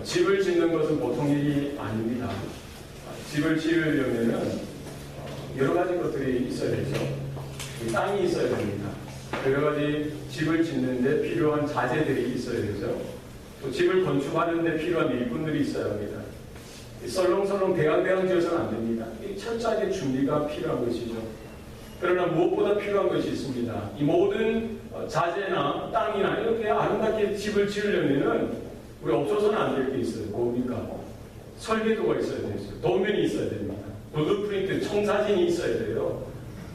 집을 짓는 것은 보통 일이 아닙니다. 집을 지으려면은 여러 가지 것들이 있어야 되죠. 땅이 있어야 됩니다. 여러 가지 집을 짓는데 필요한 자재들이 있어야 되죠. 또 집을 건축하는데 필요한 일꾼들이 있어야 합니다. 썰렁썰렁 대강대강 지어서는 안 됩니다. 철저하게 준비가 필요한 것이죠. 그러나 무엇보다 필요한 것이 있습니다. 이 모든 자재나 땅이나 이렇게 아름답게 집을 지으려면은 우리 없어서는 안 될 게 있어요. 뭡니까? 설계도가 있어야 되죠. 도면이 있어야 됩니다. 블루프린트, 청사진이 있어야 돼요.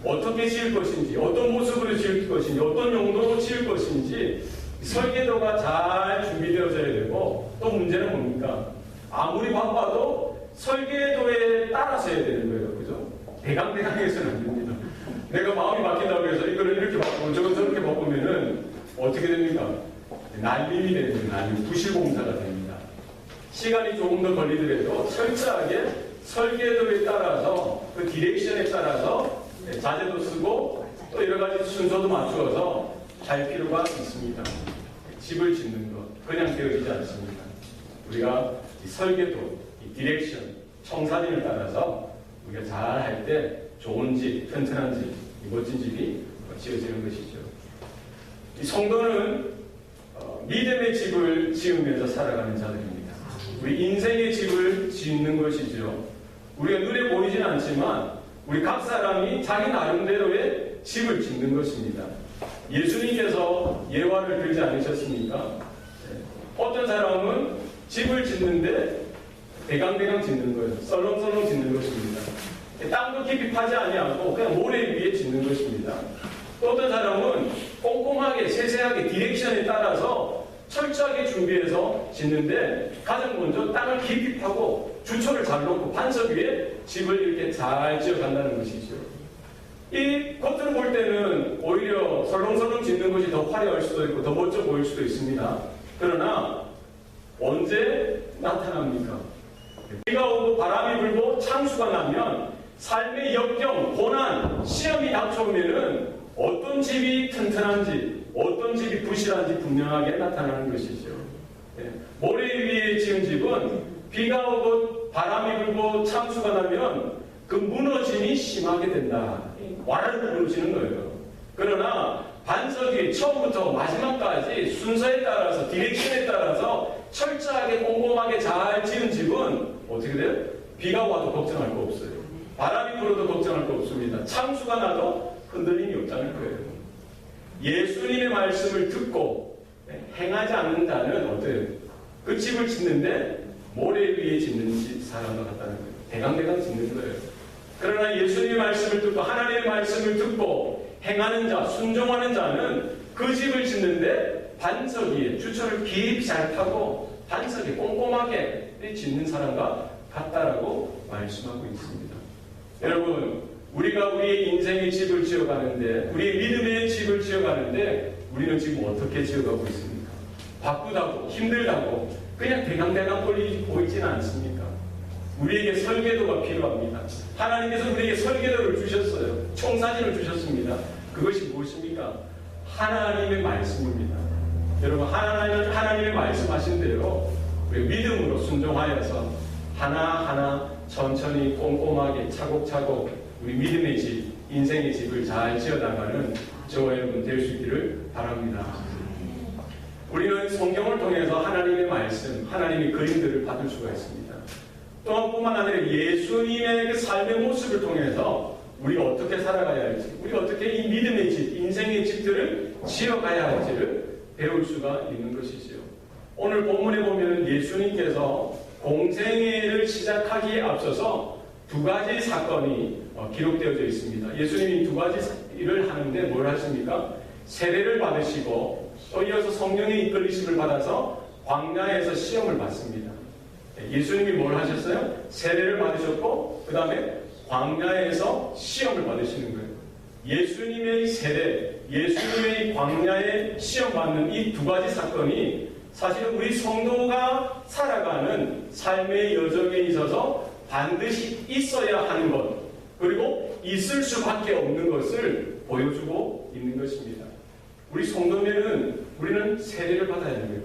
어떻게 지을 것인지, 어떤 모습으로 지을 것인지, 어떤 용도로 지을 것인지 설계도가 잘 준비되어져야 되고, 또 문제는 뭡니까? 아무리 바빠도 설계도에 따라서 해야 되는 거예요. 그죠? 대강대강해서는 안 됩니다. 내가 마음이 바뀐다고 해서 이거를 이렇게 바꾸고 저건 저렇게 바꾸면은 어떻게 됩니까? 날림이 됩니다. 날림, 부실공사가 됩니다. 시간이 조금 더 걸리더라도 철저하게 설계도에 따라서 그 디렉션에 따라서 자재도 쓰고 또 여러 가지 순서도 맞추어서 할 필요가 있습니다. 집을 짓는 것 그냥 되어지지 않습니다. 우리가 이 설계도, 이 디렉션, 청사진을 따라서 우리가 잘 할 때 좋은 집, 튼튼한 집, 멋진 집이 지어지는 것이죠. 이 성도는 믿음의 집을 지으면서 살아가는 자들입니다. 우리 인생의 집을 짓는 것이죠. 우리가 눈에 보이지는 않지만 우리 각 사람이 자기 나름대로의 집을 짓는 것입니다. 예수님께서 예화를 들지 않으셨습니까? 어떤 사람은 집을 짓는데 대강대강 짓는 거예요. 썰렁썰렁 짓는 것입니다. 땅도 깊이 파지 아니하고 그냥 모래 위에 짓는 것입니다. 또 어떤 사람은 꼼꼼하게 세세하게 디렉션에 따라서 철저하게 준비해서 짓는데 가장 먼저 땅을 깊이 파고 주초를 잘 놓고 반석 위에 집을 이렇게 잘 지어간다는 것이죠. 이 겉으로 볼 때는 오히려 설렁설렁 짓는 것이 더 화려할 수도 있고 더 멋져 보일 수도 있습니다. 그러나 언제 나타납니까? 비가 오고 바람이 불고 창수가 나면 삶의 역경, 고난, 시험이 닥쳐오면은 어떤 집이 튼튼한지, 어떤 집이 부실한지 분명하게 나타나는 것이죠. 모래 위에 지은 집은 비가 오고 바람이 불고 창수가 나면 그 무너짐이 심하게 된다. 와르르 무너지는 거예요. 그러나 반석이 처음부터 마지막까지 순서에 따라서, 디렉션에 따라서 철저하게 꼼꼼하게 잘 지은 집은 어떻게 돼요? 비가 와도 걱정할 거 없어요. 바람이 불어도 걱정할 거 없습니다. 창수가 나도 흔들림이 없다는 거예요. 예수님의 말씀을 듣고 행하지 않는 자는 어때요? 그 집을 짓는데 모래 위에 짓는 사람과 같다는 거예요. 대강대강 짓는 거예요. 그러나 예수님의 말씀을 듣고 하나님의 말씀을 듣고 행하는 자, 순종하는 자는 그 집을 짓는데 반석 위에 주초를 깊이 잘 파고 반석에 꼼꼼하게 짓는 사람과 같다라고 말씀하고 있습니다. 여러분, 우리가 우리의 인생의 집을 지어가는데, 우리의 믿음의 집을 지어가는데 우리는 지금 어떻게 지어가고 있습니까? 바쁘다고, 힘들다고 그냥 대강대강 보이지는 않습니까? 우리에게 설계도가 필요합니다. 하나님께서 우리에게 설계도를 주셨어요. 청사진을 주셨습니다. 그것이 무엇입니까? 하나님의 말씀입니다. 여러분, 하나님의 말씀하신 대로 우리 믿음으로 순종하여서 하나하나 천천히 꼼꼼하게 차곡차곡 우리 믿음의 집, 인생의 집을 잘 지어나가는 저와 여러분 될 수 있기를 바랍니다. 우리는 성경을 통해서 하나님의 말씀, 하나님의 그림들을 받을 수가 있습니다. 또한 뿐만 아니라 예수님의 그 삶의 모습을 통해서 우리가 어떻게 살아가야 할지, 우리가 어떻게 이 믿음의 집, 인생의 집들을 지어가야 할지를 배울 수가 있는 것이지요. 오늘 본문에 보면 예수님께서 공생애를 시작하기에 앞서서 두 가지 사건이 기록되어져 있습니다. 예수님이 두 가지 일을 하는데 뭘 하십니까? 세례를 받으시고 또 이어서 성령의 이끌리심을 받아서 광야에서 시험을 받습니다. 예수님이 뭘 하셨어요? 세례를 받으셨고 그 다음에 광야에서 시험을 받으시는 거예요. 예수님의 세례, 예수님의 광야에 시험 받는 이 두 가지 사건이 사실은 우리 성도가 살아가는 삶의 여정에 있어서 반드시 있어야 하는 것, 그리고 있을 수밖에 없는 것을 보여주고 있는 것입니다. 우리 성도면은 우리는 세례를 받아야 하는 거예요.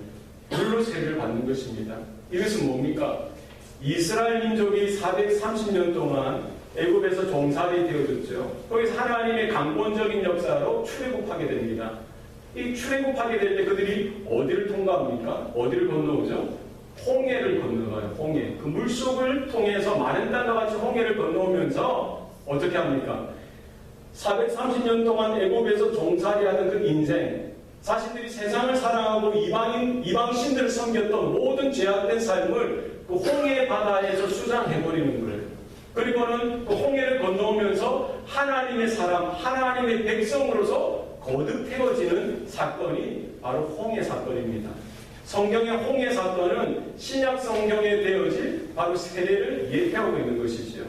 물로 세례를 받는 것입니다. 이것은 뭡니까? 이스라엘 민족이 430년 동안 애굽에서 종살이 되어졌죠. 거기서 하나님의 강권적인 역사로 출애굽하게 됩니다. 이 출애굽하게 될 때 그들이 어디를 통과합니까? 어디를 건너오죠? 홍해를 건너가요. 홍해. 그 물속을 통해서 마른 땅과 같이 홍해를 건너오면서 어떻게 합니까? 430년 동안 애굽에서 종살이하는 그 인생, 자신들이 세상을 사랑하고 이방 신들을 섬겼던 모든 죄악된 삶을 그 홍해 바다에서 수장해버리는 거예요. 그리고는 그 홍해를 건너오면서 하나님의 사람, 하나님의 백성으로서 거듭태워지는 사건이 바로 홍해 사건입니다. 성경의 홍해 사건은 신약 성경에 되어질 바로 세례를 예표하고 있는 것이죠.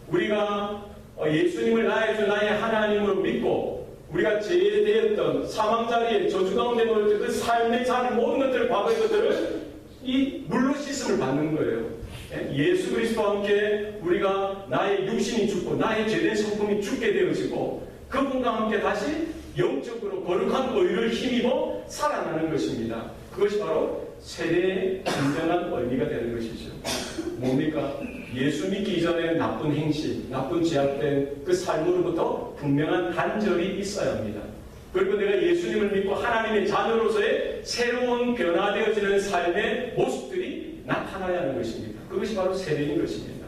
우리가 예수님을 나의 주 나의 하나님으로 믿고 우리가 제되었던 사망 자리에 저주 가운데 놓였던 그 삶의 사는 모든 것들을, 과거의 것들을 이 물로 씻음을 받는 거예요. 예수 그리스도와 함께 우리가 나의 육신이 죽고 나의 죄된 성품이 죽게 되어지고 그분과 함께 다시 영적으로 거룩한 의를 힘입어 살아나는 것입니다. 그것이 바로 세례의 진정한 원리가 되는 것이죠. 뭡니까? 예수 믿기 이전에 나쁜 행실, 나쁜 죄악된 그 삶으로부터 분명한 단절이 있어야 합니다. 그리고 내가 예수님을 믿고 하나님의 자녀로서의 새로운 변화되어지는 삶의 모습들이 나타나야 하는 것입니다. 그것이 바로 세례인 것입니다.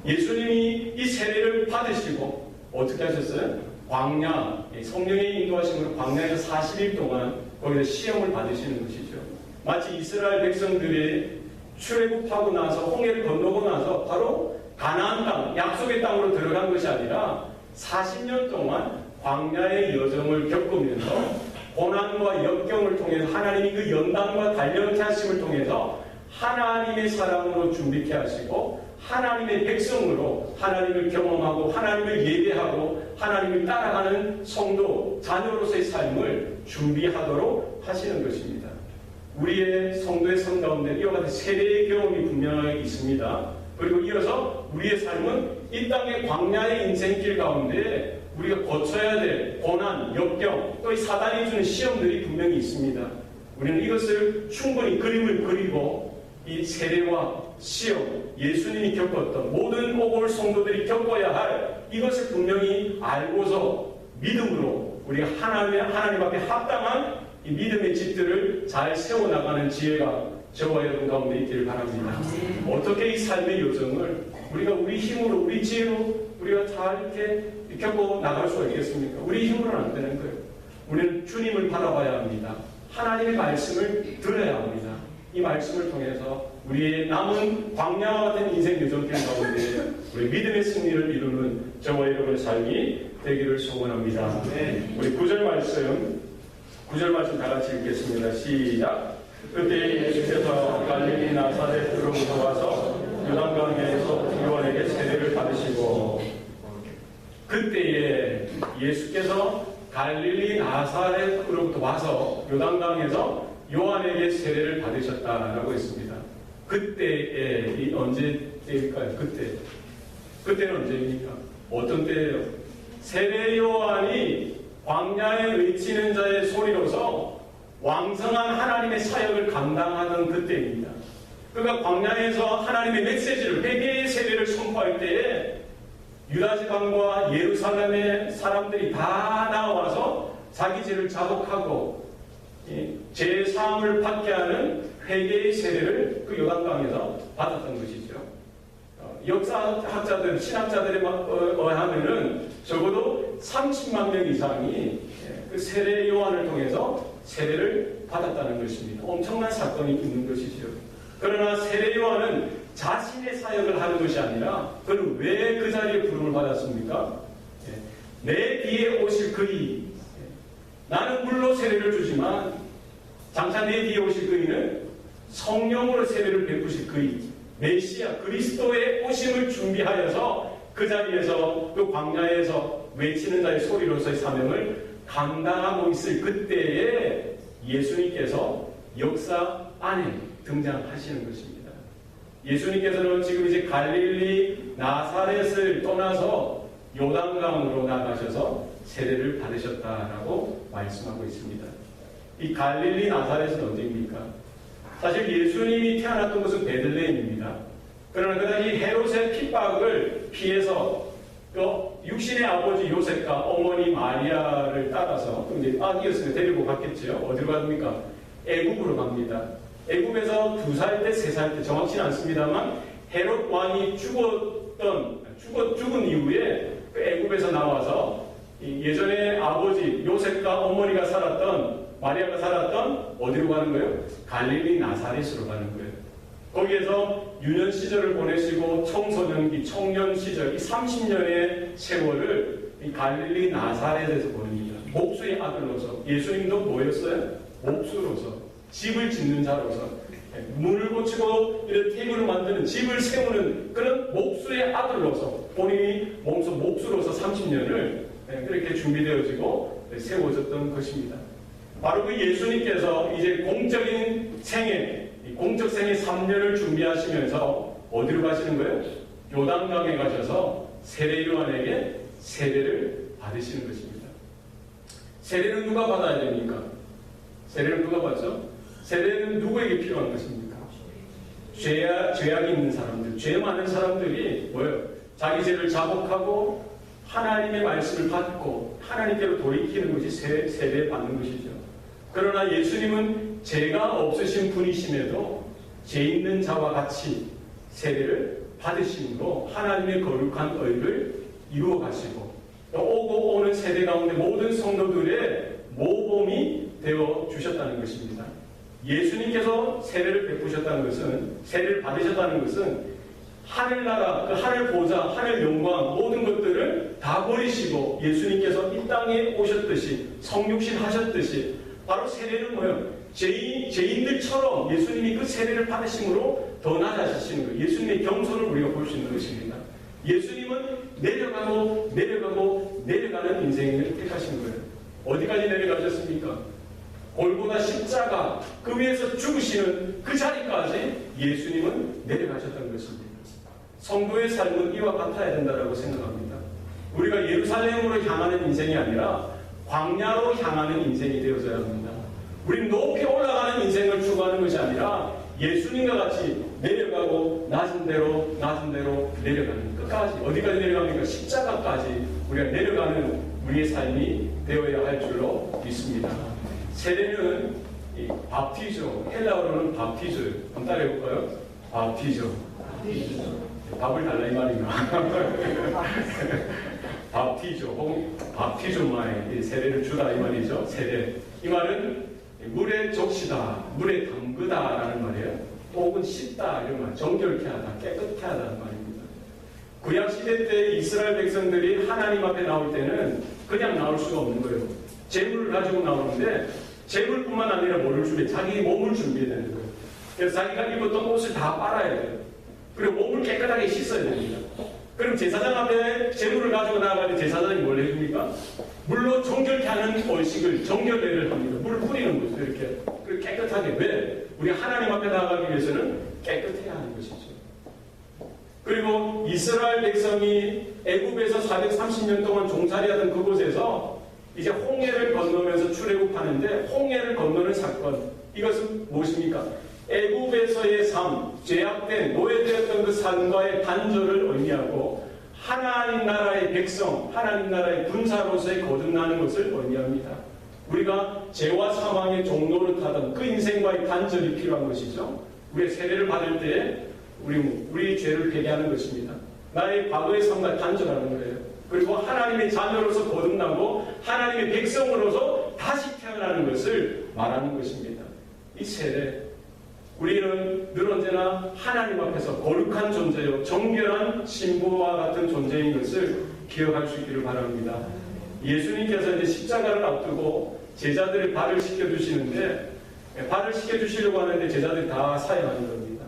예수님이 이 세례를 받으시고 어떻게 하셨어요? 광야, 성령의 인도하심으로 광야에서 40일 동안 거기서 시험을 받으시는 것이죠. 마치 이스라엘 백성들이 출애굽하고 나서 홍해를 건너고 나서 바로 가나안 땅, 약속의 땅으로 들어간 것이 아니라 40년 동안 광야의 여정을 겪으면서 고난과 역경을 통해서 하나님이 그 연단과 단련케 하심을 통해서 하나님의 사람으로 준비케 하시고 하나님의 백성으로 하나님을 경험하고 하나님을 예배하고 하나님을 따라가는 성도, 자녀로서의 삶을 준비하도록 하시는 것입니다. 우리의 성도의 삶 가운데 이와 같은 세례의 경험이 분명하게 있습니다. 그리고 이어서 우리의 삶은 이 땅의 광야의 인생길 가운데 우리가 거쳐야 될 고난, 역경, 또 이 사단이 주는 시험들이 분명히 있습니다. 우리는 이것을 충분히 그림을 그리고 이 세례와 시험, 예수님이 겪었던 모든 오골 성도들이 겪어야 할 이것을 분명히 알고서 믿음으로 우리가 하나님 앞에 합당한 이 믿음의 집들을 잘 세워나가는 지혜가 저와 여러분 가운데 있기를 바랍니다. 어떻게 이 삶의 요정을 우리가 우리 힘으로, 우리 지혜로 우리가 잘 이렇게 겪어 나갈 수가 있겠습니까? 우리 힘으로는 안 되는 거예요. 우리는 주님을 바라봐야 합니다. 하나님의 말씀을 들어야 합니다. 이 말씀을 통해서 우리의 남은 광야와 같은 인생 요정길 가운데 우리 믿음의 승리를 이루는 저와 여러분의 삶이 되기를 소원합니다. 우리 9절 말씀 다 같이 읽겠습니다. 시작. 그때 예수께서 갈릴리 나사렛으로부터 와서 요단강에서 요한에게 세례를 받으시고, 그때에 예수께서 갈릴리 나사렛으로부터 와서 요단강에서 요한에게 세례를 받으셨다라고 했습니다. 그때에 이 언제 때일까요? 그때는 언제입니까? 어떤 때예요? 세례 요한이 광야에 외치는 자의 소리로서 왕성한 하나님의 사역을 감당하던 그때입니다. 그가 광야에서 하나님의 메시지를, 회개의 세례를 선포할 때에 유다 지방과 예루살렘의 사람들이 다 나와서 자기 죄를 자복하고 죄 사함을 받게 하는 회개의 세례를 그 요단강에서 받았던 것이죠. 역사학자들, 신학자들에 의하면은 적어도 30만 명 이상이 그 세례 요한을 통해서 세례를 받았다는 것입니다. 엄청난 사건이 있는 것이죠. 그러나 세례 요한은 자신의 사역을 하는 것이 아니라 그는 왜 그 자리에 부름을 받았습니까? 내 뒤에 오실 그이, 나는 물로 세례를 주지만 장차 내 뒤에 오실 그이는 성령으로 세례를 베푸실 그이, 메시아 그리스도의 오심을 준비하여서 그 자리에서 그 광야에서 외치는 자의 소리로서의 사명을 감당하고 있을 그때에 예수님께서 역사 안에 등장하시는 것입니다. 예수님께서는 지금 이제 갈릴리 나사렛을 떠나서 요단강으로 나가셔서 세례를 받으셨다라고 말씀하고 있습니다. 이 갈릴리 나사렛은 어디입니까? 사실 예수님이 태어났던 곳은 베들레헴입니다. 그러나 그다지 헤롯의 핍박을 피해서 육신의 아버지 요셉과 어머니 마리아를 따라서, 이제 아기였으면 데리고 갔겠죠. 어디로 갑니까? 애굽으로 갑니다. 애굽에서 2살 때, 3살 때, 정확치는 않습니다만 헤롯 왕이 죽은 이후에 그 애굽에서 나와서 예전에 아버지 요셉과 어머니가 살았던, 마리아가 살았던 어디로 가는 거예요? 갈릴리 나사렛으로 가는 거예요. 거기에서 유년 시절을 보내시고 청소년기, 청년 시절, 이 30년의 세월을 이 갈릴리 나사렛에서 보냅니다. 목수의 아들로서. 예수님도 뭐였어요? 목수로서, 집을 짓는 자로서, 문을 고치고 이런 테이블을 만드는, 집을 세우는 그런 목수의 아들로서, 본인이 목수로서 30년을 그렇게 준비되어지고 세워졌던 것입니다. 바로 그 예수님께서 이제 공적인 생애, 공적 생애 3년을 준비하시면서 어디로 가시는 거예요? 요단강에 가셔서 세례 요한에게 세례를 받으시는 것입니다. 세례는 누가 받아야 됩니까? 세례는 누가 받죠? 세례는 누구에게 필요한 것입니까? 죄악이 있는 사람들, 죄 많은 사람들이 뭐예요? 자기 죄를 자복하고 하나님의 말씀을 받고 하나님께로 돌이키는 것이 세례 받는 것이죠. 그러나 예수님은 죄가 없으신 분이심에도 죄 있는 자와 같이 세례를 받으심으로 하나님의 거룩한 의를 이루어 가시고, 오고 오는 세대 가운데 모든 성도들의 모범이 되어 주셨다는 것입니다. 예수님께서 세례를 베푸셨다는 것은, 세례를 받으셨다는 것은 하늘나라, 그 하늘 보좌, 하늘 영광, 모든 것들을 다 버리시고 예수님께서 이 땅에 오셨듯이, 성육신 하셨듯이, 바로 세례는 뭐예요? 죄인들처럼 예수님이 그 세례를 받으심으로 더 나아지시는 거예요. 예수님의 겸손을 우리가 볼 수 있는 것입니다. 예수님은 내려가는 인생을 택하신 거예요. 어디까지 내려가셨습니까? 골고다 십자가, 그 위에서 죽으시는 그 자리까지 예수님은 내려가셨던 것입니다. 성도의 삶은 이와 같아야 된다고 생각합니다. 우리가 예루살렘으로 향하는 인생이 아니라 광야로 향하는 인생이 되어져야 합니다. 우리는 높이 올라가는 인생을 추구하는 것이 아니라 예수님과 같이 내려가고 낮은 대로 내려가는 끝까지, 어디까지 내려갑니까? 십자가까지 우리가 내려가는 우리의 삶이 되어야 할 줄로 믿습니다. 세례는 밥티조, 헬라어로는 밥티조예요. 한번 따라해 볼까요? 밥티조. 밥을 달라 이 말인가? 밥티조 혹은 밥티조마에 세례를 주다 이 말이죠. 세례. 이 말은 물에 적시다, 물에 담그다라는 말이에요. 혹은 씻다 이런 말, 정결케 하다, 깨끗케 하다는 말입니다. 구약 시대 때 이스라엘 백성들이 하나님 앞에 나올 때는 그냥 나올 수가 없는 거예요. 재물을 가지고 나오는데 재물뿐만 아니라 뭐를 준비해? 자기 몸을 준비해야 되는 거예요. 그래서 자기가 입었던 옷을 다 빨아야 돼요. 그리고 몸을 깨끗하게 씻어야 됩니다. 그럼 제사장 앞에 재물을 가지고 나가는데 제사장이 뭘 해줍니까? 물로 정결케 하는 얼식을, 정결례를 합니다. 물을 뿌리는 거죠. 이렇게. 그리고 깨끗하게. 왜? 우리 하나님 앞에 나가기 위해서는 깨끗해야 하는 것이죠. 그리고 이스라엘 백성이 애굽에서 430년 동안 종살이하던 그곳에서 이제 홍해를 건너면서 출애굽하는데, 홍해를 건너는 사건, 이것은 무엇입니까? 애굽에서의 삶, 죄악된 노예되었던 그 삶과의 단절을 의미하고 하나님 나라의 백성, 하나님 나라의 군사로서의 거듭나는 것을 의미합니다. 우리가 죄와 사망의 종로를 타던 그 인생과의 단절이 필요한 것이죠. 우리의 세례를 받을 때 우리 죄를 회개하는 것입니다. 나의 과거의 삶과 단절하는 거예요. 그리고 하나님의 자녀로서 거듭나고 하나님의 백성으로서 다시 태어나는 것을 말하는 것입니다. 이 세례, 우리는 늘 언제나 하나님 앞에서 거룩한 존재요, 정결한 신부와 같은 존재인 것을 기억할 수 있기를 바랍니다. 예수님께서 이제 십자가를 앞두고 제자들의 발을 씻겨주시는데, 발을 씻겨주시려고 하는데 제자들이 다 사양하는 겁니다.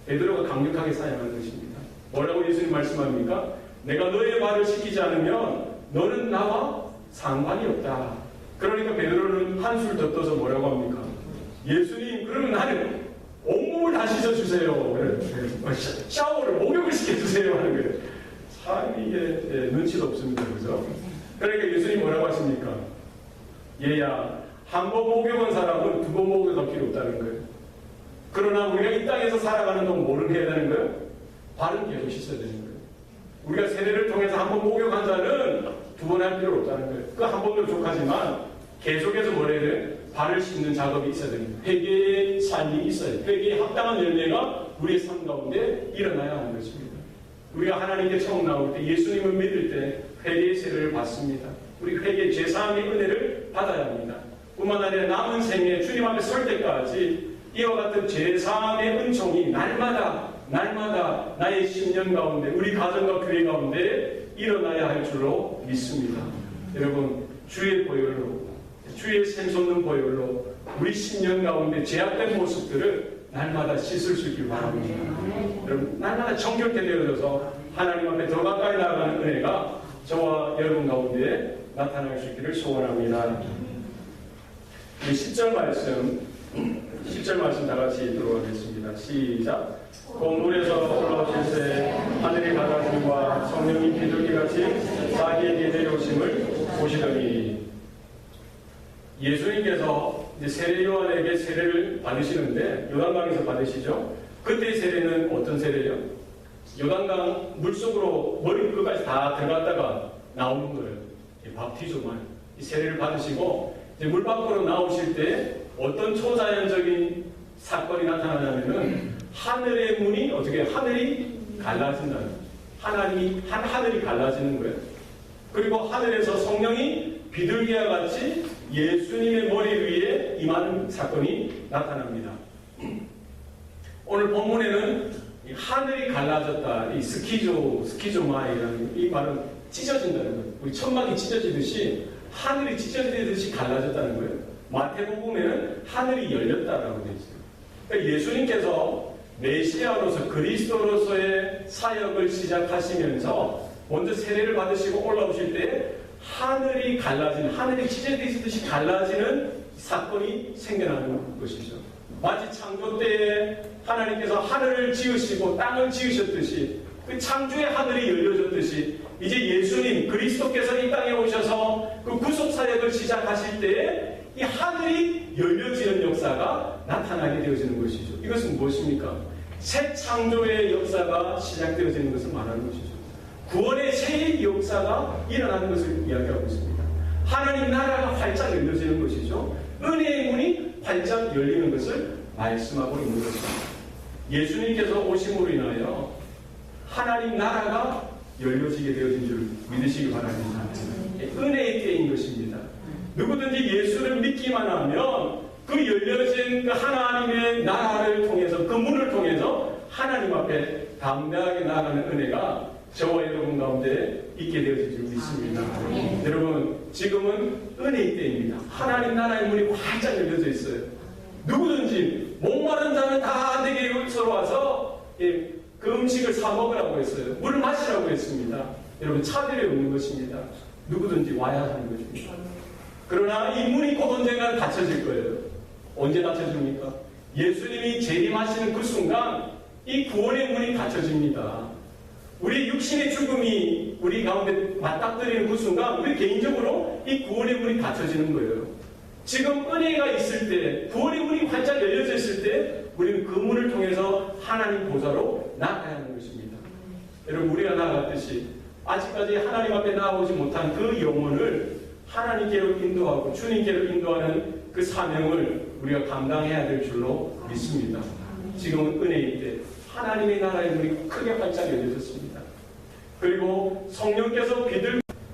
베드로가 강력하게 사양하는 것입니다. 뭐라고 예수님 말씀합니까? 내가 너의 발을 씻기지 않으면 너는 나와 상관이 없다. 그러니까 베드로는 한술 더 떠서 뭐라고 합니까? 예수님, 그러면 나는 온몸을 다 씻어주세요. 샤워를, 목욕을 시켜주세요 하는 거예요. 참 이게 눈치도 없습니다. 그죠? 그러니까 예수님 뭐라고 하십니까? 얘야, 한 번 목욕한 사람은 두 번 목욕할 필요 없다는 거예요. 그러나 우리가 이 땅에서 살아가는 동안 뭐를 해야 되는 거예요? 발은 계속 씻어야 되는 거예요. 우리가 세례를 통해서 한 번 목욕한 자는 두 번 할 필요 없다는 거예요. 그 한 번도 족하지만 계속해서 뭘 해야 돼요? 발을 씻는 작업이 있어야 됩니다. 회개의 삶이 있어야 돼요. 회개에 합당한 열매가 우리의 삶 가운데 일어나야 하는 것입니다. 우리가 하나님께 처음 나올 때 예수님을 믿을 때 회개의 세례를 받습니다. 우리 회개 제사함의 은혜를 받아야 합니다. 뿐만 아니라 남은 생에 주님 앞에 설 때까지 이와 같은 제사함의 은총이 날마다 나의 10년 가운데 우리 가정과 교회 가운데 일어나야 할 줄로 믿습니다. 여러분 주의 보혈로 주의 샘솟는 보혈로 우리 10년 가운데 제약된 모습들을 날마다 씻을 수 있길 바랍니다. 여러분 날마다 정결케 되어져서 하나님 앞에 더 가까이 나아가는 은혜가 저와 여러분 가운데 나타날 수 있기를 소원합니다. 10절 말씀 다 같이 읽도록 하겠습니다. 시작. 공물에서 올라오실새 하늘의 바다심과 성령이 비둘기같이 자기에게 내려오심을 보시더니 예수님께서 이제 세례 요한에게 세례를 받으시는데 요단강에서 받으시죠. 그때의 세례는 어떤 세례예요? 요단강 물속으로 머리 끝까지 다 들어갔다가 나오는 거예요. 밥티조만 이 세례를 받으시고 이제 물 밖으로 나오실 때 어떤 초자연적인 사건이 나타나냐면은 하늘의 문이 어떻게 하늘이 갈라진다는 거예요. 하늘이 갈라지는 거예요. 그리고 하늘에서 성령이 비둘기와 같이 예수님의 머리 위에 임하는 사건이 나타납니다. 오늘 본문에는 하늘이 갈라졌다. 이 스키조마이라는 이 말은 찢어진다는 거예요. 우리 천막이 찢어지듯이 하늘이 찢어지듯이 갈라졌다는 거예요. 마태복음에는 하늘이 열렸다라고 되어 있어요. 그러니까 예수님께서 메시아로서 그리스도로서의 사역을 시작하시면서 먼저 세례를 받으시고 올라오실 때 하늘이 찢어지듯이 갈라지는 사건이 생겨나는 것이죠. 마치 창조 때에 하나님께서 하늘을 지으시고 땅을 지으셨듯이 그 창조의 하늘이 열려졌듯이 이제 예수님 그리스도께서 이 땅에 오셔서 그 구속 사역을 시작하실 때에 이 하늘이 열려지는 역사가 나타나게 되어지는 것이죠. 이것은 무엇입니까? 새 창조의 역사가 시작되어지는 것을 말하는 것이죠. 구원의 새 역사가 일어나는 것을 이야기하고 있습니다. 하나님 나라가 활짝 열려지는 것이죠. 은혜의 문이 활짝 열리는 것을 말씀하고 있는 것입니다. 예수님께서 오심으로 인하여 하나님 나라가 열려지게 되어진 줄 믿으시기 바랍니다. 은혜의 때인 것입니다. 누구든지 예수를 믿기만 하면 그 열려진 그 하나님의 나라를 통해서 그 문을 통해서 하나님 앞에 담대하게 나아가는 은혜가 저와 여러분 가운데 있게 되어질 줄 믿습니다. 여러분 지금은 은혜의 때입니다. 하나님 나라의 문이 활짝 열려져 있어요. 누구든지 목마른 자는 다 내게 서로 와서 그 음식을 사 먹으라고 했어요. 물을 마시라고 했습니다. 여러분 차별이 없는 것입니다. 누구든지 와야 하는 것입니다. 그러나 이 문이 곧 언젠가는 닫혀질 거예요. 언제 닫혀집니까? 예수님이 재림하시는 그 순간 이 구원의 문이 닫혀집니다. 우리 육신의 죽음이 우리 가운데 맞닥뜨리는 그 순간 우리 개인적으로 이 구원의 문이 닫혀지는 거예요. 지금 은혜가 있을 때 구원의 문이 활짝 열려져 있을 때 우리는 그 문을 통해서 하나님 보좌로 나아가야 하는 것입니다. 여러분 우리가 나아갔듯이 아직까지 하나님 앞에 나아오지 못한 그 영혼을 하나님께로 인도하고 주님께로 인도하는 그 사명을 우리가 감당해야 될 줄로 믿습니다. 지금은 은혜일 때 하나님의 나라의 문이 크게 활짝 열려졌습니다. 그리고 성령께서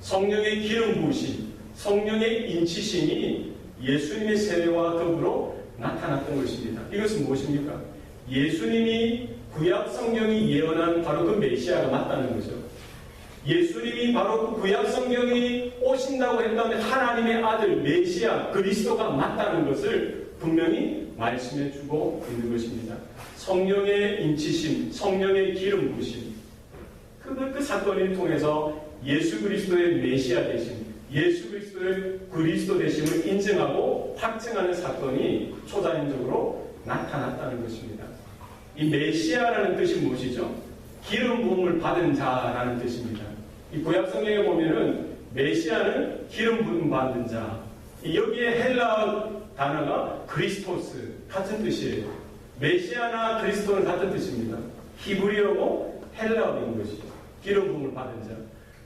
성령의 기름 부으심, 성령의 인치심이 예수님의 세례와 더불어 나타났던 것입니다. 이것은 무엇입니까? 예수님이 구약 성경이 예언한 바로 그 메시아가 맞다는 거죠. 예수님이 바로 그 구약 성경이 오신다고 했던 하나님의 아들 메시아 그리스도가 맞다는 것을 분명히 말씀해 주고 있는 것입니다. 성령의 인치심, 성령의 기름 부으심, 그 사건을 통해서 예수 그리스도의 메시아 되심, 예수 그리스도의 그리스도 되심을 인정하고 확증하는 사건이 초자연적으로 나타났다는 것입니다. 이 메시아라는 뜻이 무엇이죠? 기름 부음을 받은 자라는 뜻입니다. 이 구약 성경에 보면은 메시아는 기름 부음 받은 자. 여기에 헬라 단어가 크리스토스 같은 뜻이에요. 메시아나 그리스도는 같은 뜻입니다. 히브리어고 헬라어인 것이죠. 기름 부음을 받은 자.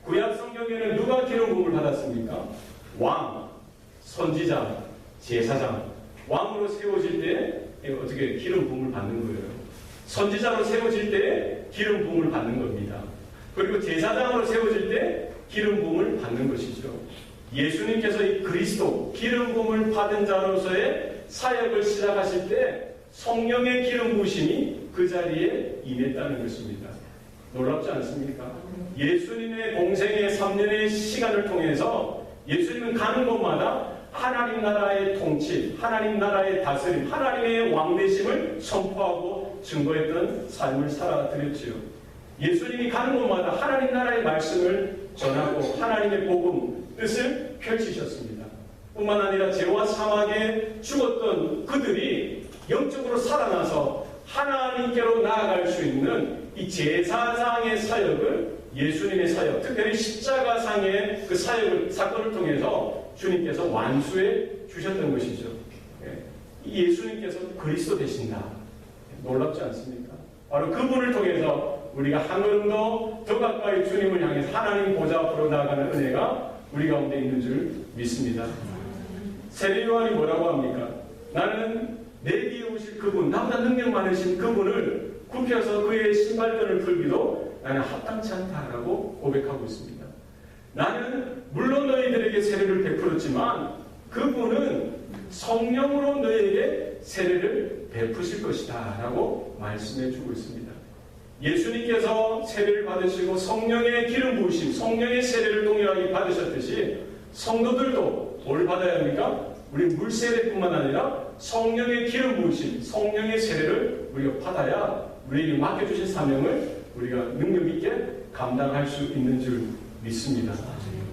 구약 성경에는 누가 기름 부음을 받았습니까? 왕, 선지자, 제사장. 왕으로 세워질 때 어떻게 기름 부음을 받는 거예요. 선지자로 세워질 때 기름 부음을 받는 겁니다. 그리고 제사장으로 세워질 때 기름 부음을 받는 것이죠. 예수님께서 이 그리스도 기름 부음을 받은 자로서의 사역을 시작하실 때 성령의 기름 부으심이 그 자리에 임했다는 것입니다. 놀랍지 않습니까? 예수님의 공생의 3년의 시간을 통해서 예수님은 가는 곳마다 하나님 나라의 통치, 하나님 나라의 다스림, 하나님의 왕되심을 선포하고 증거했던 삶을 살아드렸지요. 예수님이 가는 곳마다 하나님 나라의 말씀을 전하고 하나님의 복음, 뜻을 펼치셨습니다. 뿐만 아니라 죄와 사망에 죽었던 그들이 영적으로 살아나서 하나님께로 나아갈 수 있는 이 제사장의 사역을 예수님의 사역, 특별히 십자가상의 그 사건을 통해서 주님께서 완수해 주셨던 것이죠. 예수님께서 그리스도 되신다. 놀랍지 않습니까? 바로 그분을 통해서 우리가 한 걸음도 더 가까이 주님을 향해서 하나님 보좌 앞으로 나아가는 은혜가 우리 가운데 있는 줄 믿습니다. 세례 요한이 뭐라고 합니까? 나는 내 뒤에 오실 그분, 나보다 능력 많으신 그분을 굽혀서 그의 신발끈을 풀기도 나는 합당치 않다라고 고백하고 있습니다. 나는 물론 너희들에게 세례를 베풀었지만 그분은 성령으로 너희에게 세례를 베푸실 것이다 라고 말씀해 주고 있습니다. 예수님께서 세례를 받으시고 성령의 기름 부으심, 성령의 세례를 동일하게 받으셨듯이 성도들도 뭘 받아야 합니까? 우리 물세례뿐만 아니라 성령의 기름 부으심, 성령의 세례를 우리가 받아야 우리에게 맡겨주신 사명을 우리가 능력 있게 감당할 수 있는 줄 믿습니다.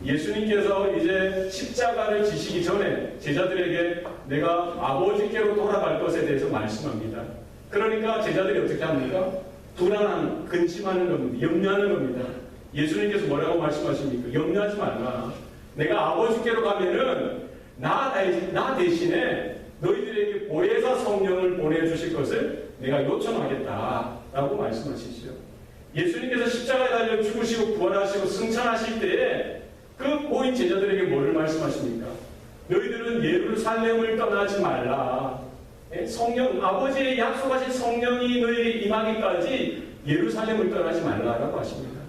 예수님께서 이제 십자가를 지시기 전에 제자들에게 내가 아버지께로 돌아갈 것에 대해서 말씀합니다. 그러니까 제자들이 어떻게 합니까? 불안한, 근심하는 겁니다. 염려하는 겁니다. 예수님께서 뭐라고 말씀하십니까? 염려하지 말라. 내가 아버지께로 가면은 나 대신에 너희들에게 보혜사 성령을 보내주실 것을 내가 요청하겠다라고 말씀하시죠. 예수님께서 십자가에 달려 죽으시고 부활하시고 승천하실 때에 그 모인 제자들에게 뭐를 말씀하십니까? 너희들은 예루살렘을 떠나지 말라. 성령, 아버지의 약속하신 성령이 너희에게 임하기까지 예루살렘을 떠나지 말라라고 하십니다.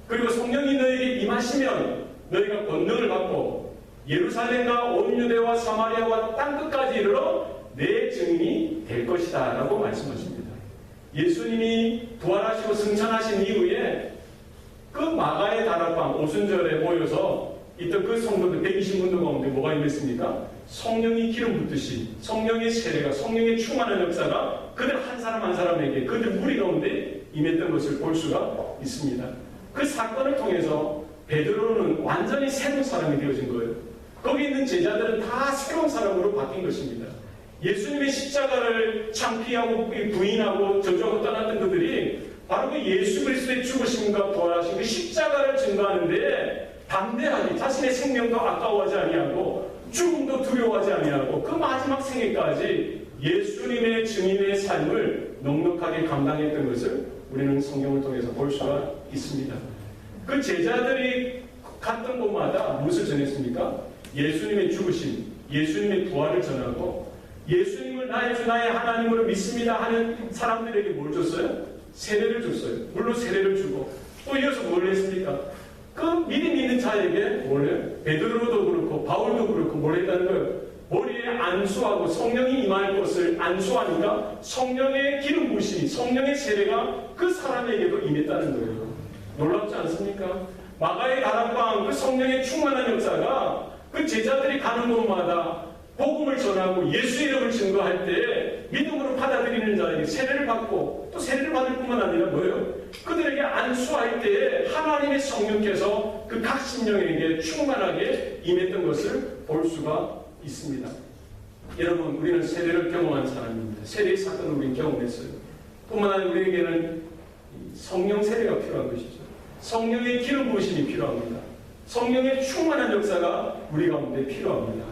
그리고 성령이 너희에게 임하시면 너희가 권능을 받고 예루살렘과 온 유대와 사마리아와 땅끝까지 이르러 내 증인이 될 것이다 라고 말씀하십니다. 예수님이 부활하시고 승천하신 이후에 그 마가의 다락방 오순절에 모여서 있던 그 성도들 120문도 가운데 뭐가 임했습니까? 성령이 기름 붓듯이 성령의 세례가, 성령의 충만한 역사가 그들 한 사람 한 사람에게 그들 무리 가운데 임했던 것을 볼 수가 있습니다. 그 사건을 통해서 베드로는 완전히 새로운 사람이 되어진 거예요. 거기 있는 제자들은 다 새로운 사람으로 바뀐 것입니다. 예수님의 십자가를 창피하고 부인하고 저주하고 떠났던 그들이 바로 그 예수 그리스도의 죽으심과 부활하신 그 십자가를 증거하는데 담대하게 자신의 생명도 아까워하지 아니하고 죽음도 두려워하지 아니하고 그 마지막 생애까지 예수님의 증인의 삶을 넉넉하게 감당했던 것을 우리는 성경을 통해서 볼 수가 있습니다. 그 제자들이 갔던 곳마다 무엇을 전했습니까? 예수님의 죽으심, 예수님의 부활을 전하고 예수님을 나의 주 나의 하나님으로 믿습니다 하는 사람들에게 뭘 줬어요? 세례를 줬어요. 물론 세례를 주고 또 이어서 뭘 했습니까? 그 믿음 있는 자에게 뭘 해요? 베드로도 그렇고 바울도 그렇고 뭘 했다는 거예요? 머리에 안수하고 성령이 임할 것을 안수하니까 성령의 기름 부으심이, 성령의 세례가 그 사람에게도 임했다는 거예요. 놀랍지 않습니까? 마가의 다락방 그 성령의 충만한 역사가 그 제자들이 가는 곳마다 복음을 전하고 예수 이름을 증거할 때 믿음으로 받아들이는 자에게 세례를 받고 또 세례를 받을 뿐만 아니라 뭐예요? 그들에게 안수할 때에 하나님의 성령께서 그 각 심령에게 충만하게 임했던 것을 볼 수가 있습니다. 여러분, 우리는 세례를 경험한 사람입니다. 세례의 사건을 우리는 경험했어요. 뿐만 아니라 우리에게는 성령 세례가 필요한 것이죠. 성령의 기름 부으심이 필요합니다. 성령의 충만한 역사가 우리 가운데 필요합니다.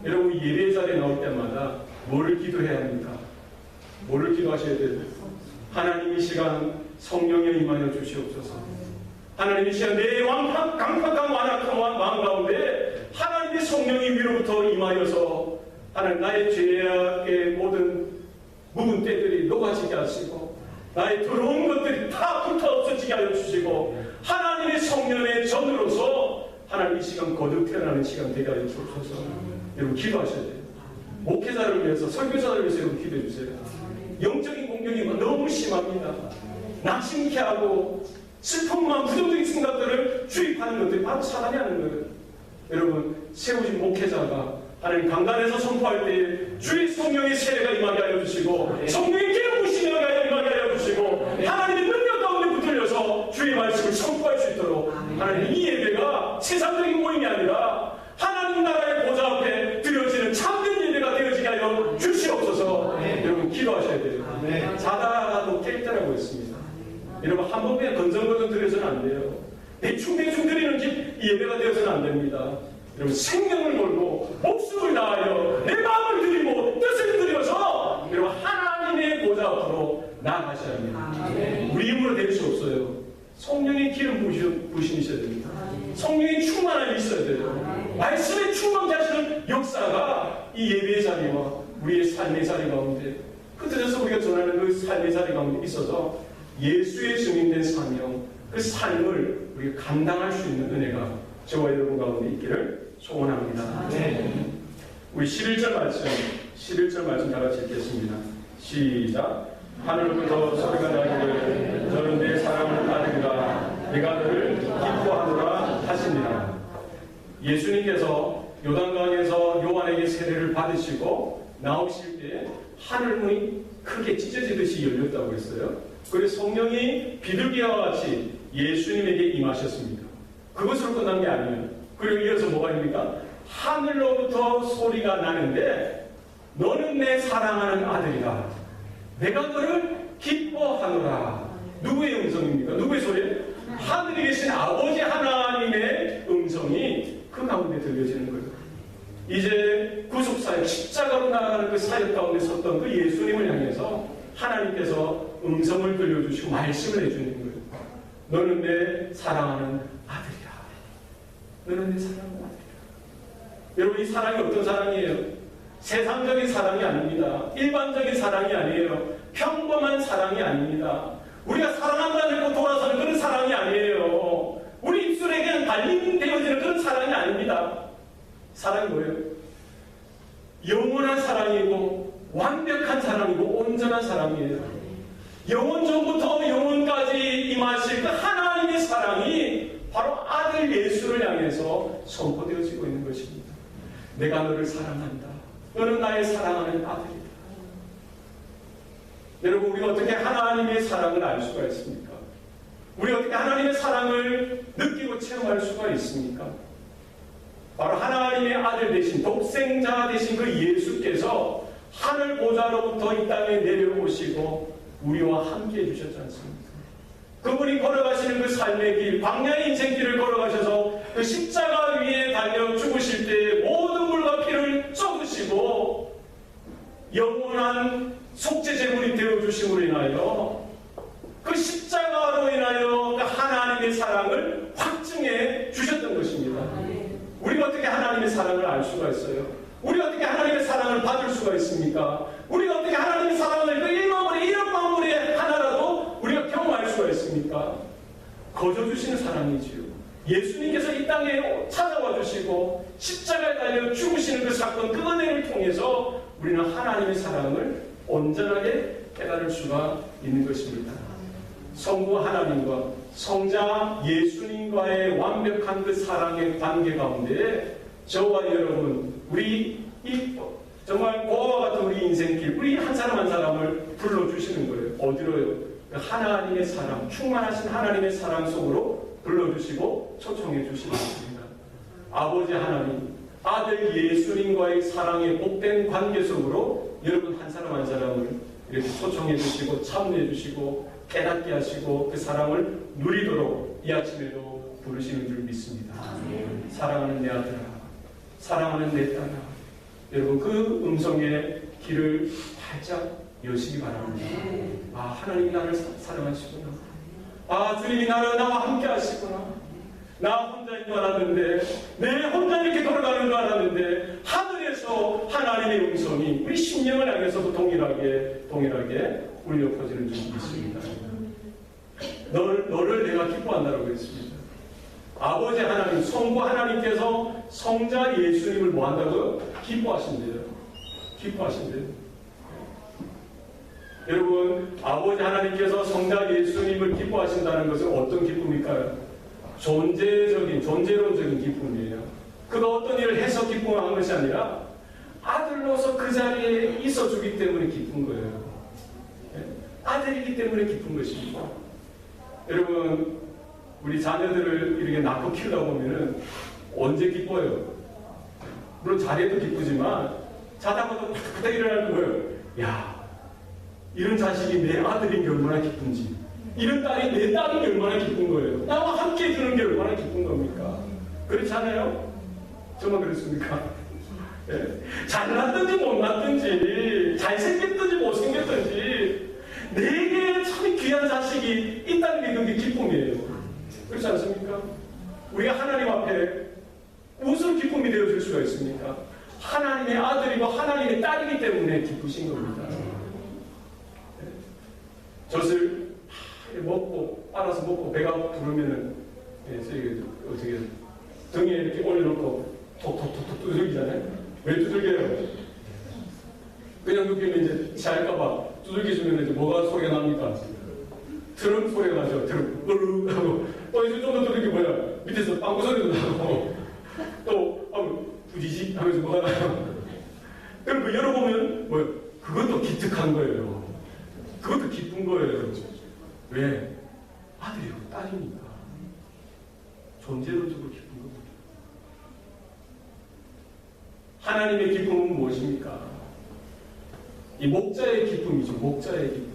여러분, 예배 자리에 나올 때마다 뭐를 기도해야 합니까? 뭐를 기도하셔야 돼요? 하나님 이 시간 성령에 임하여 주시옵소서. 하나님 이 시간 내 강팍한 완악한 마음 가운데 하나님의 성령이 위로부터 임하여서 하나님 나의 죄악의 모든 묵은 때들이 녹아지게 하시고 나의 더러운 것들이 다 불타 없어지게 하여 주시고 하나님의 성령의 전으로서 하나님 이 시간 거듭 태어나는 시간 되게 하여 주옵소서. 여러분 기도하셔야 돼요. 목회자를 위해서 설교자를 위해서 여러분 기도해 주세요. 영적인 공격이 너무 심합니다. 낙심케 하고 슬픔만 부정적인 생각들을 주입하는 것들이 바로 사단이 하는 거예요. 여러분 세우신 목회자가 하나님 강단에서 선포할 때 주의 성령의 세례가 임하게 하여 주시고 성령의 기름 부심이 임하게 하여 주시고 하나님의 능력 가운데 붙들려서 주의 말씀을 선포할 수 있도록 하나님 이 예배가 세상적인 모임이 아니라 하나님 나라의 보좌 앞에 드려지는 참된 예배가 되어지게 하여 주시옵소서. 여러분 기도하셔야 돼요. 자다가도 깰 때라고 했습니다. 여러분 한 번 그냥 건성건성 드려서는 안 돼요. 대충 드리는 이 예배가 되어서는 안 됩니다. 여러분 생명을 걸고 목숨을 다하여 내 마음을 드리고 뜻을 드려서 여러분 하나님의 보좌 앞으로 나아가셔야 합니다. 우리 힘으로 될 수 없어요. 성령의 기름 부심이셔야 됩니다. 성령의 충만함이 있어야 돼요. 말씀에 충만케 하시는 역사가 이 예배의 자리와 우리의 삶의 자리 가운데 흩어져서 우리가 전하는 그 삶의 자리 가운데 있어서 예수의 증인된 사명, 그 삶을 우리가 감당할 수 있는 은혜가 저와 여러분 가운데 있기를 소원합니다. 우리 11절 말씀 다 같이 읽겠습니다. 시작. 하늘로부터 소리가 나기를 너는 내 사랑하는 아들이라 내가 너를 기뻐하노라 하시니라. 예수님께서 요단강에서 요한에게 세례를 받으시고 나오실 때 하늘문이 크게 찢어지듯이 열렸다고 했어요. 그래서 성령이 비둘기와 같이 예수님에게 임하셨습니다. 그것으로 끝난 게 아니에요. 그리고 이어서 뭐가 아닙니까? 하늘로부터 소리가 나는데 너는 내 사랑하는 아들이다. 내가 너를 기뻐하노라. 누구의 음성입니까? 누구의 소리예요? 하늘에 계신 아버지 하나님의 음성이 그 가운데 들려지는 거예요. 이제 구속사역, 십자가로 나아가는 그 사역 가운데 섰던 그 예수님을 향해서 하나님께서 음성을 들려주시고 말씀을 해주는 거예요. 너는 내 사랑하는 아들이라. 너는 내 사랑하는 아들이라. 여러분 이 사랑이 어떤 사랑이에요? 세상적인 사랑이 아닙니다. 일반적인 사랑이 아니에요. 평범한 사랑이 아닙니다. 우리가 사랑한다는 거 돌아서는 그런 사랑이 아니에요. 우리 입술에게는 발림되어지는 그런 사랑이 아닙니다. 사랑이 뭐예요? 영원한 사랑이고 완벽한 사랑이고 온전한 사랑이에요. 영원 전부터 영원까지 임하실 그 하나님의 사랑이 바로 아들 예수를 향해서 선포되어지고 있는 것입니다. 내가 너를 사랑한다. 너는 나의 사랑하는 아들이다. 여러분 우리가 어떻게 하나님의 사랑을 알 수가 있습니까? 우리가 어떻게 하나님의 사랑을 느끼고 체험할 수가 있습니까? 바로 하나님의 아들 되신 독생자 되신 그 예수께서 하늘 보좌로부터 이 땅에 내려오시고 우리와 함께 해주셨지 않습니까? 그분이 걸어가시는 그 삶의 길, 광야의 인생길을 걸어가셔서 그 십자가 위에 달려 죽으실 때 모든 물과 피를 쏟으시고 영원한 속죄 제물이 되어주심으로 인하여 그 십자가로 인하여 그 하나님의 사랑을 확증해 주셨던 것입니다. 우리가 어떻게 하나님의 사랑을 알 수가 있어요? 우리가 어떻게 하나님의 사랑을 받을 수가 있습니까? 우리가 어떻게 하나님의 사랑을 그 1만분의 1억 만분의 하나라도 우리가 경험할 수가 있습니까? 거저 주시는 사랑이지요. 예수님께서 이 땅에 찾아와 주시고 십자가에 달려 죽으시는 그 사건, 그 은혜를 통해서 우리는 하나님의 사랑을 온전하게 깨달을 수가 있는 것입니다. 성부 하나님과 성자 예수님과의 완벽한 그 사랑의 관계 가운데 저와 여러분, 우리 이 정말 고아와 같은 우리 인생길, 우리 한 사람 한 사람을 불러주시는 거예요. 어디로요? 하나님의 사랑, 충만하신 하나님의 사랑 속으로 불러주시고 초청해 주시는 것입니다. 아버지 하나님, 아들 예수님과의 사랑의 복된 관계 속으로 여러분 한 사람 한 사람을 이렇게 초청해 주시고 참여해 주시고 깨닫게 하시고 그 사랑을 누리도록 이 아침에도 부르시는 줄 믿습니다. 사랑하는 내 아들아, 사랑하는 내 딸아, 여러분 그 음성의 귀를 활짝 여시기 바랍니다. 아, 하나님이 나를 사랑하시구나. 아, 주님이 나와 함께 하시구나. 나 혼자인 줄 알았는데, 내 혼자 이렇게 돌아가는 줄 알았는데, 하늘에서 하나님의 음성이 우리 심령을 향해서도 동일하게 울려 퍼지는 줄이 있습니다. 너를 내가 기뻐한다고 했습니다. 아버지 하나님, 성부 하나님께서 성자 예수님을 뭐 한다고요? 기뻐하신대요. 기뻐하신대요. 여러분, 아버지 하나님께서 성자 예수님을 기뻐하신다는 것은 어떤 기쁨일까요? 존재론적인 기쁨이에요. 그가 어떤 일을 해서 기쁨한 것이 아니라 아들로서 그 자리에 있어주기 때문에 기쁜 거예요. 아들이기 때문에 기쁜 것입니다. 여러분, 우리 자녀들을 이렇게 낳고 키우다 보면은 언제 기뻐요? 물론 자리에도 기쁘지만 자다가도 탁탁 일어나는 거예요. 야, 이런 자식이 내 아들인 게 얼마나 기쁜지, 이런 딸이 내 딸인 게 얼마나 기쁜 거예요. 나와 함께 해주는 게 얼마나 기쁜 겁니까? 그렇지 않아요? 저만 그렇습니까? 네. 잘났든지 못났든지, 잘생겼든지 못생겼든지, 내게 참 귀한 자식이 있다는 게 그게 기쁨이에요. 그렇지 않습니까? 우리가 하나님 앞에 무슨 기쁨이 되어줄 수가 있습니까? 하나님의 아들이고 하나님의 딸이기 때문에 기쁘신 겁니다. 네. 젖을 빨아서 먹고 배가 부르면은, 어떻게, 등에 이렇게 올려놓고 톡톡톡톡 두들기잖아요. 왜 두들겨요? 그냥 눕히면 이제 잘까봐 두들겨주면 이제 뭐가 소리가 납니까? 트럼 소리가 나죠. 트럼, 으르르 하고. 이제 좀 더 두들기 뭐야? 밑에서 빵구 소리도 나고. 또, 부지직 하면서 뭐가 나요? 그럼 그 열어보면, 그것도 기특한 거예요. 그것도 기쁜 거예요. 왜? 아들이고 딸이니까. 존재론적으로 기쁜 겁니다. 하나님의 기쁨은 무엇입니까? 이 목자의 기쁨이죠. 목자의 기쁨.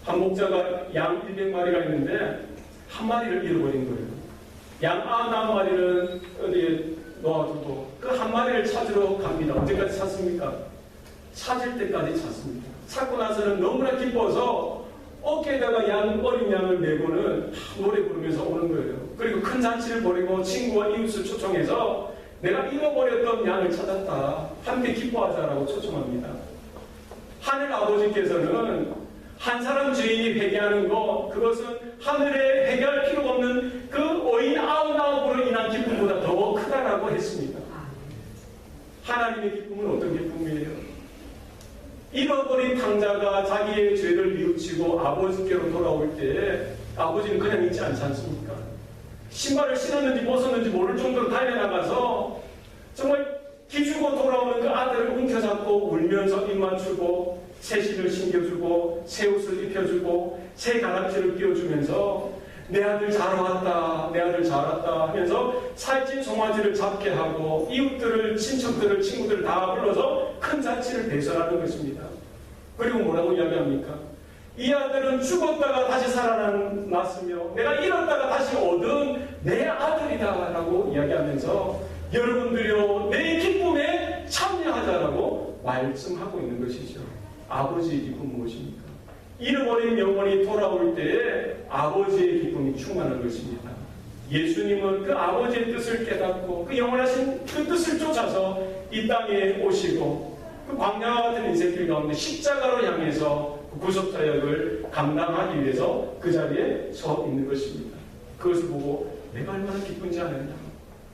한 목자가 양 100마리가 있는데 한 마리를 잃어버린 거예요. 양 99마리는 어디에 놓아두고 그 한 마리를 찾으러 갑니다. 언제까지 찾습니까? 찾을 때까지 찾습니다. 찾고 나서는 너무나 기뻐서 어깨에다가 어린 양을 메고는 노래 부르면서 오는 거예요. 그리고 큰 잔치를 벌이고 친구와 이웃을 초청해서 내가 잃어버렸던 양을 찾았다. 함께 기뻐하자라고 초청합니다. 하늘 아버지께서는 한 사람 죄인이 회개하는 것, 그것은 하늘에 회개할 필요가 없는 그 어인 99으로 인한 기쁨보다 더 크다라고 했습니다. 하나님의 기쁨은 어떤 기쁨이에요? 잃어버린 탕자가 자기의 죄를 뉘우치고 아버지께로 돌아올 때 아버지는 그냥 있지 않지 않습니까? 신발을 신었는지 벗었는지 모를 정도로 달려나가서 정말 기죽어 돌아오는 그 아들을 움켜잡고 울면서 입 맞추고 새신을 신겨주고 새 옷을 입혀주고 새 가락지를 끼워주면서 내 아들 잘 왔다, 내 아들 잘 왔다 하면서 살찐 송아지를 잡게 하고 이웃들을, 친척들을, 친구들을 다 불러서 큰 잔치를 배설하는 것입니다. 그리고 뭐라고 이야기합니까? 이 아들은 죽었다가 다시 살아났으며 내가 잃었다가 다시 얻은 내 아들이다 라고 이야기하면서 여러분들이요 내 기쁨에 참여하자라고 말씀하고 있는 것이죠. 아버지의 기쁨은 무엇입니까? 잃어버린 영혼이 돌아올 때에 아버지의 기쁨이 충만한 것입니다. 예수님은 그 아버지의 뜻을 깨닫고 그 영원하신 그 뜻을 쫓아서 이 땅에 오시고 그 광야와 같은 인생길 가운데 십자가로 향해서 그 구속자 역을 감당하기 위해서 그 자리에 서 있는 것입니다. 그것을 보고 내가 얼마나 기쁜지 아느냐,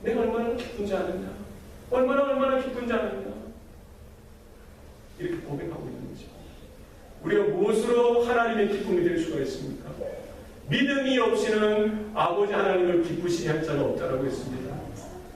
내가 얼마나 기쁜지 아느냐, 얼마나 기쁜지 아느냐 이렇게 고백하고 있는 거죠. 우리가 무엇으로 하나님의 기쁨이 될 수가 있습니까? 믿음이 없이는 아버지 하나님을 기쁘시게 할 자가 없다라고 했습니다.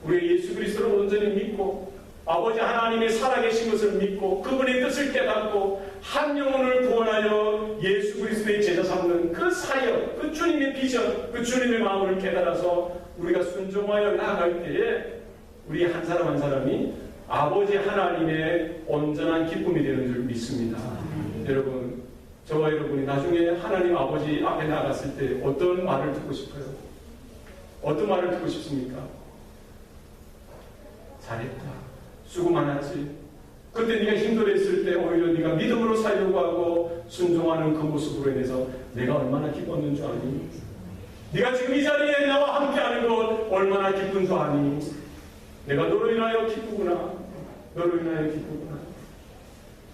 우리가 예수 그리스도를 온전히 믿고 아버지 하나님의 살아계신 것을 믿고 그분의 뜻을 깨닫고 한 영혼을 구원하여 예수 그리스도의 제자 삼는 그 사역, 그 주님의 비전, 그 주님의 마음을 깨달아서 우리가 순종하여 나아갈 때에 우리 한 사람 한 사람이 아버지 하나님의 온전한 기쁨이 되는 줄 믿습니다. 여러분, 저와 여러분이 나중에 하나님 아버지 앞에 나갔을 때 어떤 말을 듣고 싶어요? 어떤 말을 듣고 싶습니까? 잘했다. 수고 많았지. 그때 네가 힘들었을 때 오히려 네가 믿음으로 살려고 하고 순종하는 그 모습으로 인해서 내가 얼마나 기뻤는 줄 아니? 네가 지금 이 자리에 나와 함께하는 것 얼마나 기쁜 줄 아니? 내가 너로 인하여 기쁘구나. 너로 인하여 기쁘구나.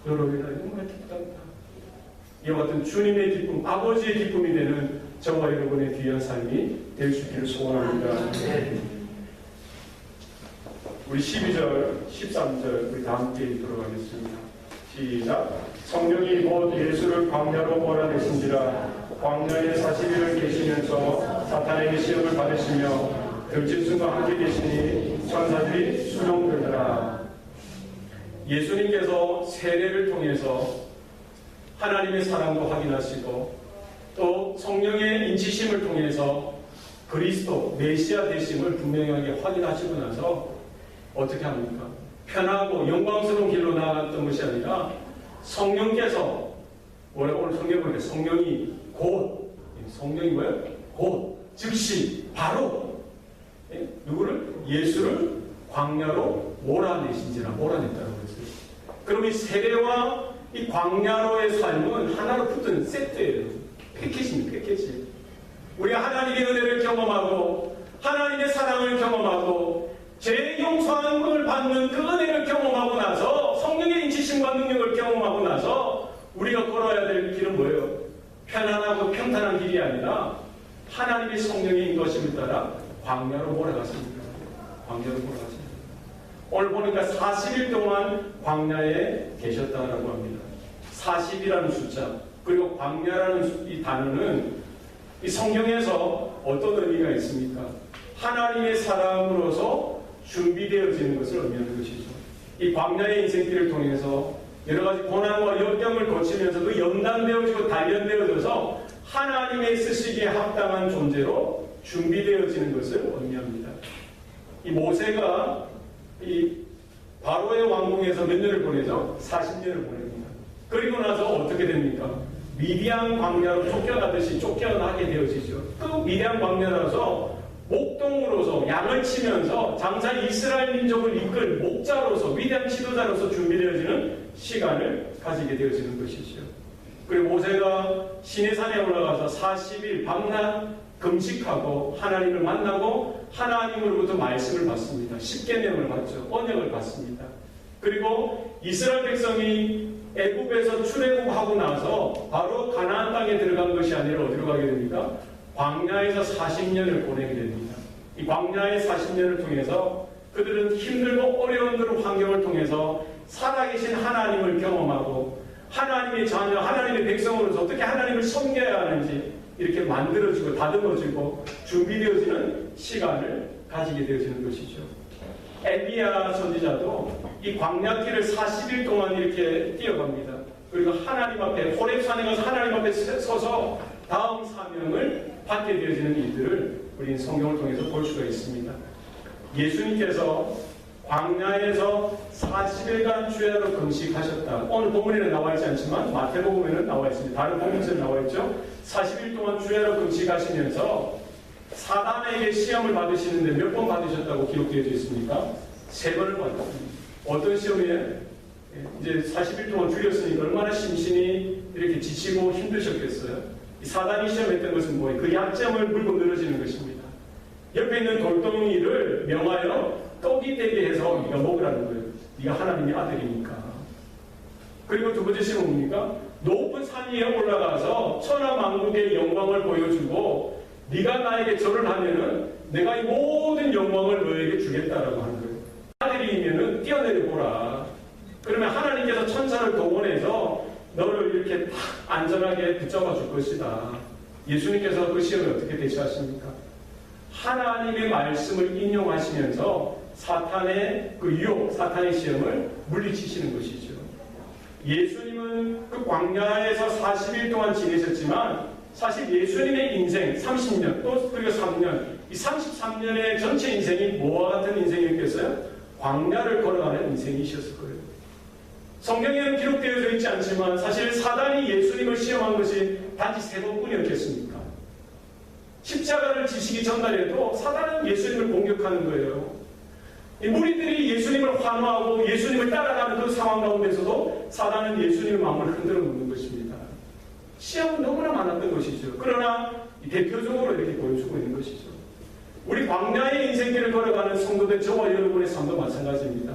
너로 인하여 정말 기쁘다. 이와 같은 주님의 기쁨, 아버지의 기쁨이 되는 저와 여러분의 귀한 삶이 될 수 있기를 소원합니다. 우리 12절, 13절 우리 다 함께 읽도록 하겠습니다. 시작. 성령이 곧 예수를 광야로 몰아내신지라 광야에 40일을 계시면서 사탄에게 시험을 받으시며 들짐승과 함께 계시니 천사들이 수종들더라. 예수님께서 세례를 통해서 하나님의 사랑도 확인하시고 또 성령의 인치심을 통해서 그리스도 메시아 되심을 분명하게 확인하시고 나서 어떻게 합니까? 편하고 영광스러운 길로 나아갔던 것이 아니라 성령께서 오늘 성경 보니까 성령이 곧 성령이 뭐예요? 곧 즉시 바로 누구를? 예수를 광야로 몰아내신지라 몰아냈다고 했어요. 그럼 이 세례와 이 광야로의 삶은 하나로 붙은 세트예요. 패키지입니다. 패키지. 우리가 하나님의 은혜를 경험하고 하나님의 사랑을 경험하고 죄 용서함을 받는 그 은혜를 경험하고 나서 성령의 인치심과 능력을 경험하고 나서 우리가 걸어야 될 길은 뭐예요? 편안하고 평탄한 길이 아니라 하나님의 성령의 인도심을 따라 광야로 몰아갔습니다. 광야로 몰아갔습니다. 오늘 보니까 40일 동안 광야에 계셨다라고 합니다. 40이라는 숫자 그리고 광야라는 이 단어는 이 성경에서 어떤 의미가 있습니까? 하나님의 사람으로서 준비되어지는 것을 의미하는 것이죠. 이 광야의 인생길을 통해서 여러 가지 고난과 역경을 거치면서 그 연단되어지고 단련되어져서 하나님의 쓰시기에 합당한 존재로 준비되어지는 것을 의미합니다. 이 모세가 이 바로의 왕궁에서 몇 년을 보내죠? 40년을 보냅니다. 그리고 나서 어떻게 됩니까? 미디안 광야로 쫓겨나듯이 쫓겨나게 되어지죠. 그 미디안 광야라서 목동으로서 양을 치면서 장차 이스라엘 민족을 이끌 목자로서 위대한 지도자로서 준비되어지는 시간을 가지게 되어지는 것이죠. 그리고 모세가 시내산에 올라가서 40일 밤낮 금식하고 하나님을 만나고 하나님으로부터 말씀을 받습니다. 십계명을 받죠. 언약을 받습니다. 그리고 이스라엘 백성이 애굽에서 출애굽하고 나서 바로 가나안 땅에 들어간 것이 아니라 어디로 가게 됩니까? 광야에서 40년을 보내게 됩니다. 이 광야의 40년을 통해서 그들은 힘들고 어려운 그런 환경을 통해서 살아계신 하나님을 경험하고 하나님의 자녀, 하나님의 백성으로서 어떻게 하나님을 섬겨야 하는지 이렇게 만들어지고 다듬어지고 준비되어지는 시간을 가지게 되어지는 것이죠. 엘리야 선지자도 이 광야길을 40일 동안 이렇게 뛰어갑니다. 그리고 하나님 앞에 호렙산에 가서 하나님 앞에 서서 다음 사명을 받게 되어지는 일들을 우리는 성경을 통해서 볼 수가 있습니다. 예수님께서 광야에서 40일간 주야로 금식하셨다. 오늘 본문에는 나와 있지 않지만 마태복음에는 나와 있습니다. 다른 복음서에 나와 있죠. 40일 동안 주야로 금식하시면서 사단에게 시험을 받으시는데 몇 번 받으셨다고 기록되어 있습니까? 3번을 받았습니다. 어떤 시험이에요? 이제 40일 동안 줄였으니까 얼마나 심신이 이렇게 지치고 힘드셨겠어요? 사단이 시험했던 것은 뭐예요? 그 약점을 물고 늘어지는 것입니다. 옆에 있는 돌덩이를 명하여 떡이 되게 해서 네가 먹으라는 거예요. 네가 하나님의 아들이니까. 그리고 두 번째 시험은 뭡니까? 높은 산 위에 올라가서 천하만국의 영광을 보여주고 네가 나에게 절을 하면은 내가 이 모든 영광을 너에게 주겠다라고 하는 거예요. 아들이면은 뛰어내려 보라. 그러면 하나님께서 천사를 동원해서 너를 이렇게 딱 안전하게 붙잡아 줄 것이다. 예수님께서 그 시험을 어떻게 대처하십니까? 하나님의 말씀을 인용하시면서 사탄의 그 유혹, 사탄의 시험을 물리치시는 것이죠. 예수님은 그 광야에서 40일 동안 지내셨지만 사실 예수님의 인생 30년 또 그리고 3년 이 33년의 전체 인생이 뭐와 같은 인생이었겠어요? 광야를 걸어가는 인생이셨을 거예요. 성경에는 기록되어져 있지 않지만 사실 사단이 예수님을 시험한 것이 단지 3번뿐이었겠습니까? 십자가를 지시기 전날에도 사단은 예수님을 공격하는 거예요. 이 무리들이 예수님을 환호하고 예수님을 따라가는 그 상황 가운데서도 사단은 예수님의 마음을 흔들어 놓는 것입니다. 시험은 너무나 많았던 것이죠. 그러나 대표적으로 이렇게 보여주고 있는 것이죠. 우리 광야의 인생길을 걸어가는 성도들, 저와 여러분의 삶도 마찬가지입니다.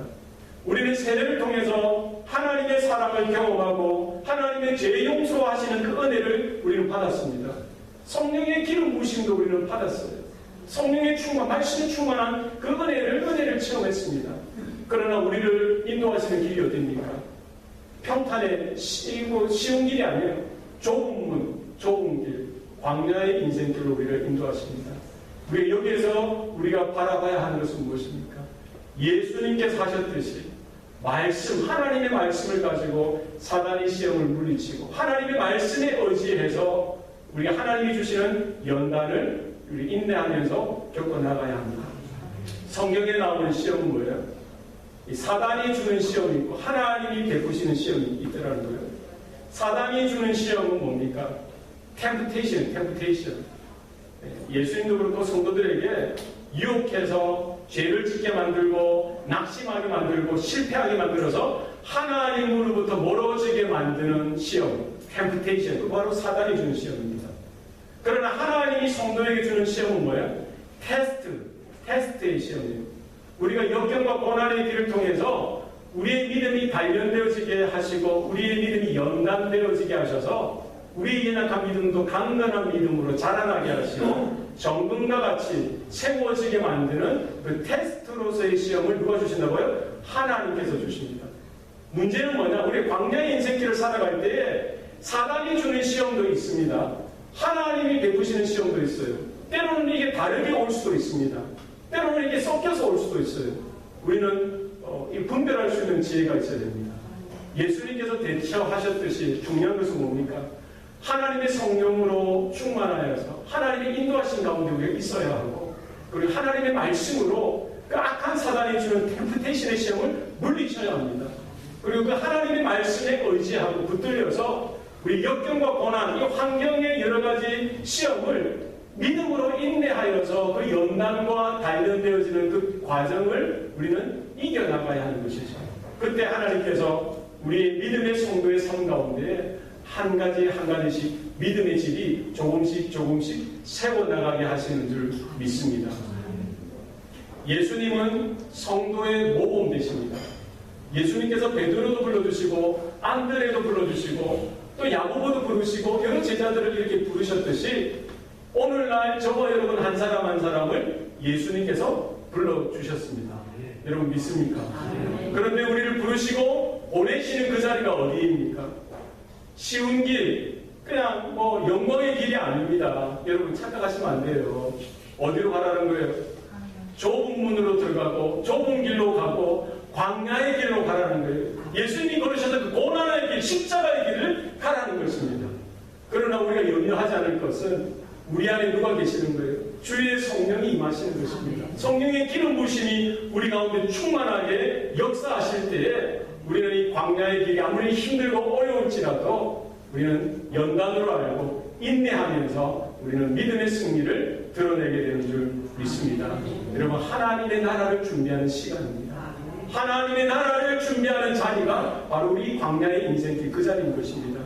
우리는 세례를 통해서 하나님의 사랑을 경험하고 하나님의 죄 용서하시는 그 은혜를 우리는 받았습니다. 성령의 기름 부으심도 우리는 받았어요. 성령의 충만, 말씀에 충만한 그 은혜를 체험했습니다. 그러나 우리를 인도하시는 길이 어디입니까? 평탄의 쉬운 길이 아니에요. 좁은 문, 좁은 길, 광야의 인생길로 우리를 인도하십니다. 우리 여기에서 우리가 바라봐야 하는 것은 무엇입니까? 예수님께서 하셨듯이 말씀, 하나님의 말씀을 가지고 사단의 시험을 물리치고 하나님의 말씀에 의지해서 우리가 하나님이 주시는 연단을 우리 인내하면서 겪어나가야 합니다. 성경에 나오는 시험은 뭐예요? 이 사단이 주는 시험이 있고 하나님이 베푸시는 시험이 있더라는 거예요. 사단이 주는 시험은 뭡니까? temptation. 예수님도 그렇고 성도들에게 유혹해서 죄를 짓게 만들고 낙심하게 만들고 실패하게 만들어서 하나님으로부터 멀어지게 만드는 시험, temptation. 그 바로 사단이 주는 시험입니다. 그러나 하나님이 성도에게 주는 시험은 뭐예요? 테스트의 시험이에요. 우리가 역경과 고난의 길을 통해서 우리의 믿음이 단련되어지게 하시고 우리의 믿음이 연단되어지게 하셔서 우리의 연약한 믿음도 강건한 믿음으로 자라나게 하시고 정금과 같이 채워지게 만드는 그 테스트로서의 시험을 누가 주신다고요? 하나님께서 주십니다. 문제는 뭐냐? 우리 광야의 인생길을 살아갈 때에 사단이 주는 시험도 있습니다. 하나님이 베푸시는 시험도 있어요. 때로는 이게 다르게 올 수도 있습니다. 때로는 이게 섞여서 올 수도 있어요. 우리는 분별할 수 있는 지혜가 있어야 됩니다. 예수님께서 대처하셨듯이 중요한 것은 뭡니까? 하나님의 성령으로 충만하여서 하나님의 인도하신 가운데 우리가 있어야 하고 그리고 하나님의 말씀으로 그 악한 사단이 주는 템프테이션의 시험을 물리쳐야 합니다. 그리고 그 하나님의 말씀에 의지하고 붙들려서 우리 역경과 고난, 이 환경의 여러 가지 시험을 믿음으로 인내하여서 그 연단과 단련되어지는 그 과정을 우리는 이겨나가야 하는 것이죠. 그때 하나님께서 우리 믿음의 성도의 삶 가운데 한 가지씩 믿음의 질이 조금씩 세워나가게 하시는 줄 믿습니다. 예수님은 성도의 모범 되십니다. 예수님께서 베드로도 불러주시고 안드레도 불러주시고 또 야고보도 부르시고 여러 제자들을 이렇게 부르셨듯이 오늘날 저와 여러분 한 사람 한 사람을 예수님께서 불러주셨습니다. 여러분 믿습니까? 그런데 우리를 부르시고 보내시는 그 자리가 어디입니까? 쉬운 길, 그냥 영광의 길이 아닙니다. 여러분 착각하시면 안 돼요. 어디로 가라는 거예요? 좁은 문으로 들어가고 좁은 길로 가고 광야의 길로 가라는 거예요. 예수님이 걸으셔서 그 고난의 길, 십자가의 길을 가라는 것입니다. 그러나 우리가 염려하지 않을 것은 우리 안에 누가 계시는 거예요? 주의 성령이 임하시는 것입니다. 성령의 기름 부으심이 우리 가운데 충만하게 역사하실 때에 우리는 이 광야의 길이 아무리 힘들고 어려울지라도 우리는 연단으로 알고 인내하면서 우리는 믿음의 승리를 드러내게 되는 줄 믿습니다. 여러분 하나님의 나라를 준비하는 시간입니다. 하나님의 나라를 준비하는 자리가 바로 우리 광야의 인생길 그 자리인 것입니다.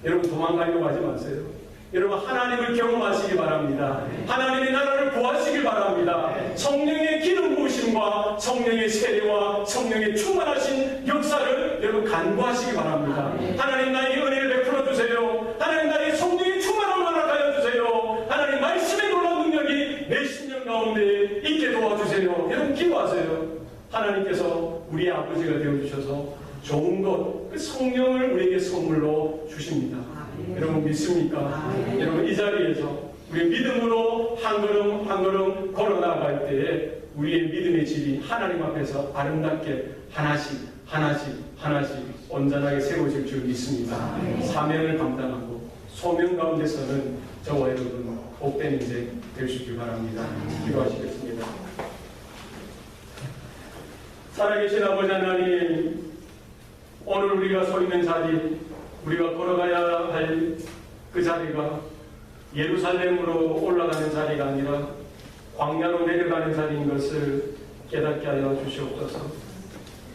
여러분 도망가려고 하지 마세요. 여러분 하나님을 경험하시기 바랍니다. 하나님의 나라를 구하시길 바랍니다. 성령의 기름 부으심과 성령의 세례와 성령의 충만하신 역사를 여러분 간구하시기 바랍니다. 하나님 나에게 은혜를 베풀어 주세요. 하나님 나에게 성령의 충만함을 허락하여 주세요. 하나님 말씀의 놀라운 능력이 내 심령 가운데 있게 도와주세요. 여러분 기도하세요. 하나님께서 우리의 아버지가 되어주셔서 좋은 것, 그 성령을 우리에게 선물로 주십니다. 여러분 믿습니까? 여러분 이 자리에서 우리 믿음으로 한 걸음 한 걸음 걸어나갈 때에 우리의 믿음의 질이 하나님 앞에서 아름답게 하나씩 온전하게 세워질 줄 믿습니다. 사명을 감당하고 소명 가운데서는 저와 여러분 복된 인생 되시길 바랍니다. 기도하시겠습니다. 살아계신 아버지 하나님, 오늘 우리가 서 있는 자리, 우리가 걸어가야 할 그 자리가 예루살렘으로 올라가는 자리가 아니라 광야로 내려가는 자리인 것을 깨닫게 하여 주시옵소서.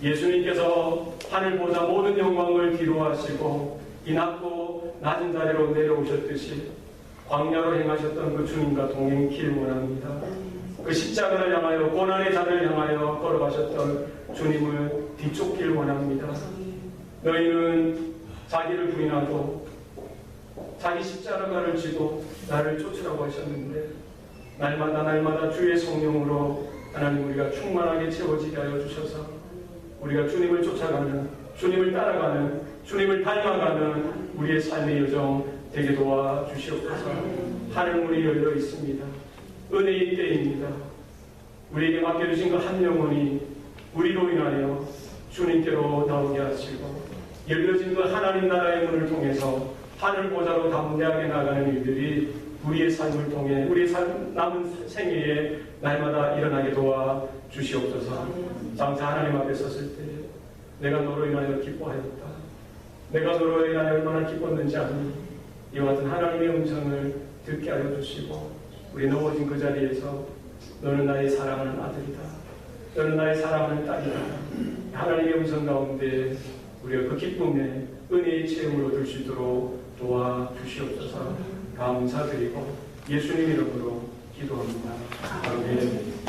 예수님께서 하늘 보좌 모든 영광을 뒤로하시고 이 낮고 낮은 자리로 내려오셨듯이 광야로 행하셨던 그 주님과 동행길 원합니다. 그 십자가를 향하여 고난의 잔을 향하여 걸어가셨던 주님을 뒤쫓길 원합니다. 너희는 자기를 부인하고 자기 십자가를 지고 나를 쫓으라고 하셨는데 날마다 주의 성령으로 하나님 우리가 충만하게 채워지게 하여 주셔서 우리가 주님을 쫓아가는, 주님을 따라가는, 주님을 닮아가는 우리의 삶의 여정 되게 도와주시옵소서. 하늘문이 열려 있습니다. 은혜의 때입니다. 우리에게 맡겨주신 그 한 영혼이 우리로 인하여 주님께로 나오게 하시고 열려진 그 하나님 나라의 문을 통해서 하늘 보좌로 담대하게 나가는 일들이 우리의 삶을 통해 우리의 남은 생애에 날마다 일어나게 도와주시옵소서. 장차 하나님 앞에 섰을 때 내가 너로 인하여 기뻐하였다. 내가 너로 인하여 얼마나 기뻤는지 아니. 이와 같은 하나님의 음성을 듣게 하여 주시고 우리 넘어진 그 자리에서 너는 나의 사랑하는 아들이다. 너는 나의 사랑하는 딸이다. 하나님의 음성 가운데 우리가 그 기쁨에 은혜의 체험을 얻을 수 있도록 도와주시옵소서. 감사드리고 예수님 이름으로 기도합니다. 아멘.